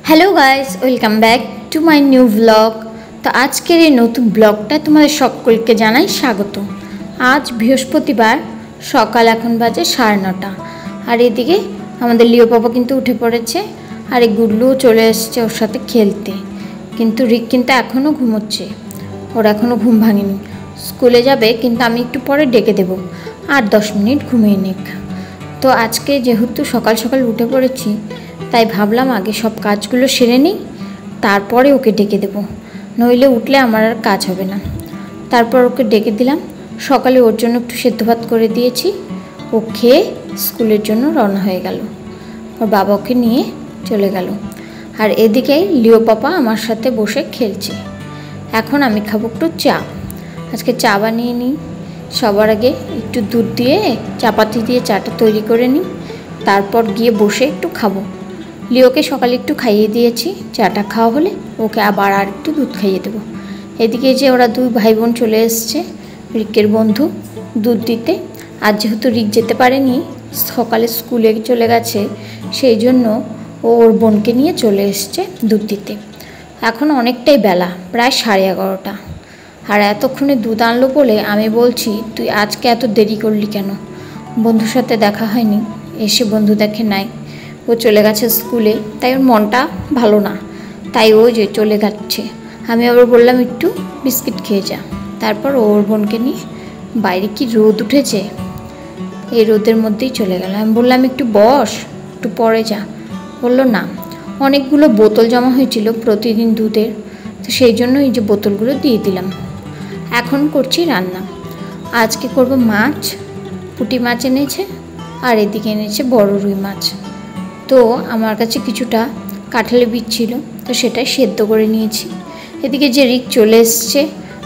Hello guys, welcome back to my new blog. তো আজকের এই নতুন ব্লগটা তোমাদের সকলকে জানাই স্বাগত। আজ বৃহস্পতিবার, সকাল এখন বাজে 9:30। আর এদিকে আমাদের লিও পাপা কিন্তু উঠে পড়েছে, আর এই গুডলুও চলে এসছে ওর সাথে খেলতে। কিন্তু রিক কিন্তু এখনও ঘুমোচ্ছে, ওর এখনও ঘুম ভাঙেনি। স্কুলে যাবে, কিন্তু আমি একটু পরে ডেকে দেবো, আর 10 মিনিট ঘুমিয়ে নিক। তো আজকে যেহেতু সকাল সকাল উঠে পড়েছি, তাই ভাবলাম আগে সব কাজগুলো সেরে নিই, তারপরে ওকে ডেকে দেবো, নইলে উঠলে আমার আর কাজ হবে না। তারপর ওকে ডেকে দিলাম। সকালে ওর জন্য একটু সেদ্ধ ভাত করে দিয়েছি, ও খেয়ে স্কুলের জন্য রওনা হয়ে গেল। ওর বাবা ওকে নিয়ে চলে গেল। আর এদিকে লিও পাপা আমার সাথে বসে খেলছে। এখন আমি খাবো একটু চা। আজকে চা বানিয়ে নিই। সবার আগে একটু দুধ দিয়ে চাপাতি দিয়ে চাটা তৈরি করে নিই, তারপর গিয়ে বসে একটু খাবো। লিওকে সকালে একটু খাইয়ে দিয়েছি, চাটা খাওয়া হলে ওকে আবার আর একটু দুধ খাইয়ে দেবো। এদিকে যে ওরা দুই ভাই বোন চলে এসছে, রিকের বন্ধু, দুধ দিতে। আর যেহেতু রিক যেতে পারেনি, সকালে স্কুলে চলে গেছে, সেই জন্য ও ওর বোনকে নিয়ে চলে এসছে দুধ দিতে। এখন অনেকটাই বেলা, প্রায় 11:30। আর এতক্ষণে দুধ আনলো বলে আমি বলছি, তুই আজকে এত দেরি করলি কেন? বন্ধুর সাথে দেখা হয়নি, এসে বন্ধু দেখে নাই, ও চলে গেছে স্কুলে, তাই ওর মনটা ভালো না, তাই ও যে চলে যাচ্ছে। আমি আবার বললাম একটু বিস্কিট খেয়ে যা। তারপর ওর বোনকে নিয়ে, বাইরে কি রোদ উঠেছে, এই রোদের মধ্যেই চলে গেল। আমি বললাম একটু বস, একটু পরে যা। বললো না, অনেকগুলো বোতল জমা হয়েছিল প্রতিদিন দুধের, তো সেই জন্য এই যে বোতলগুলো দিয়ে দিলাম। এখন করছি রান্না। আজকে করব মাছ, পুঁটি মাছ এনেছে, আর এদিকে এনেছে বড় রুই মাছ। তো আমার কাছে কিছুটা কাঁঠালের বীজ ছিল, তো সেটাই সেদ্ধ করে নিয়েছি। এদিকে যে রিক চলে এসছে,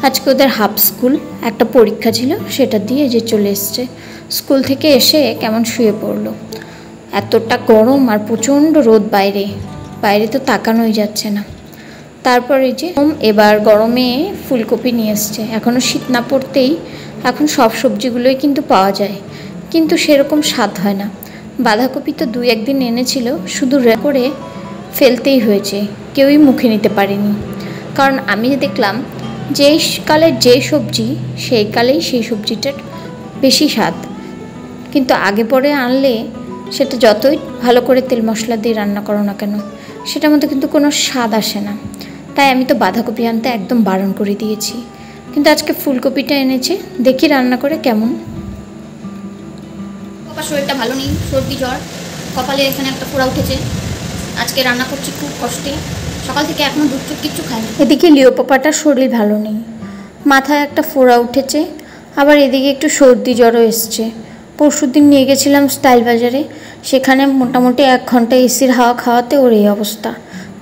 আজকে ওদের হাফ স্কুল, একটা পরীক্ষা ছিল, সেটা দিয়ে যে চলে এসছে। স্কুল থেকে এসে কেমন শুয়ে পড়লো। এতটা গরম আর প্রচণ্ড রোদ বাইরে, বাইরে তো তাকানোই যাচ্ছে না। তারপরে যে এবার গরমে ফুলকপি নিয়ে এসছে। এখনও শীত না পড়তেই এখন সব সবজিগুলোই কিন্তু পাওয়া যায়, কিন্তু সেরকম স্বাদ হয় না। বাঁধাকপি তো 2-1 দিন এনেছিল, শুধু করে ফেলতেই হয়েছে, কেউই মুখে নিতে পারেনি। কারণ আমি দেখলাম যেই কালে যে সবজি, সেই কালেই সেই সবজিটার বেশি স্বাদ। কিন্তু আগে পরে আনলে সেটা যতই ভালো করে তেল মশলা দিয়ে রান্না করো না কেন, সেটার মধ্যে কিন্তু কোনো স্বাদ আসে না। তাই আমি তো বাঁধাকপি আনতে একদম বারণ করে দিয়েছি। কিন্তু আজকে ফুলকপিটা এনেছে, দেখি রান্না করে কেমন। শরীরটা ভালো নেই, সর্দি জ্বর, কপালে এখানে একটা ফোড়া উঠেছে। আজকে রান্না করছি খুব কষ্টে, সকাল থেকে এখনো দুধ কিচ্ছু খাইনি। এদিকে লিও পাপাটার শরীর ভালো নেই, মাথায় একটা ফোড়া উঠেছে, আবার এদিকে একটু সর্দি জ্বরও এসছে। পরশুদিন নিয়ে গেছিলাম স্টাইল বাজারে, সেখানে মোটামুটি 1 ঘন্টা এসির হাওয়া খাওয়াতে ওর এই অবস্থা।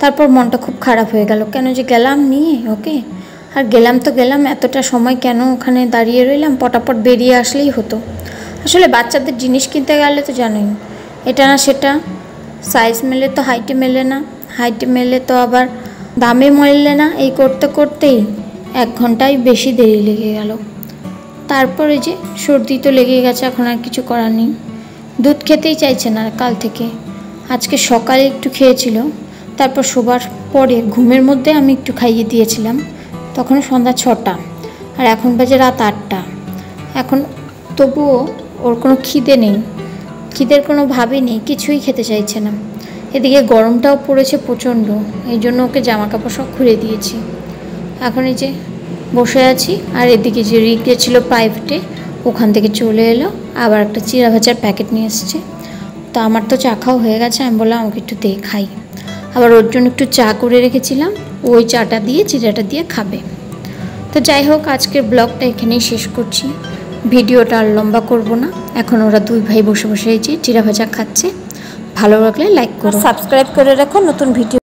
তারপর মনটা খুব খারাপ হয়ে গেল, কেন যে গেলাম নিয়ে ওকে। আর গেলাম তো গেলাম, এতটা সময় কেন ওখানে দাঁড়িয়ে রইলাম, পটাপট বেরিয়ে আসলেই হতো। আসলে বাচ্চাদের জিনিস কিনতে গেলে তো জানোই, এটা না সেটা, সাইজ মেলে তো হাইটে মেলে না, হাইটে মেলে তো আবার দামে মেললে না, এই করতে করতেই 1 ঘন্টায় বেশি দেরি লেগে গেল। তারপরে যে সর্দি তো লেগে গেছে, এখন আর কিছু করার নেই। দুধ খেতেই চাইছে না কাল থেকে। আজকে সকালে একটু খেয়েছিল, তারপর শোবার পরে ঘুমের মধ্যে আমি একটু খাইয়ে দিয়েছিলাম, তখন সন্ধ্যা 6টা, আর এখন বাজে রাত 8টা। এখন তবুও ওর কোনো খিদে নেই, খিদের কোনো ভাবই নেই, কিছুই খেতে চাইছে না। এদিকে গরমটাও পড়েছে প্রচণ্ড, এই জন্য ওকে জামা কাপড় সব খুলে দিয়েছি। এখন এই যে বসে আছি। আর এদিকে যে রিক গেছিল প্রাইভেটে, ওখান থেকে চলে এলো, আবার একটা চিড়া ভাজার প্যাকেট নিয়ে এসছে। তো আমার তো চা খাওয়া হয়ে গেছে, আমি বললাম আমাকে একটু দিয়ে খাই। আবার ওর জন্য একটু চা করে রেখেছিলাম, ওই চাটা দিয়ে চিড়াটা দিয়ে খাবে। তো যাই হোক, আজকের ব্লগটা এখানেই শেষ করছি, ভিডিওটা আর লম্বা করব না। এখন ওরা দুই ভাই বসে বসে এই যে চিড়া ভাজা খাচ্ছে। ভালো লাগলে লাইক করো, সাবস্ক্রাইব করে রাখো নতুন ভিডিও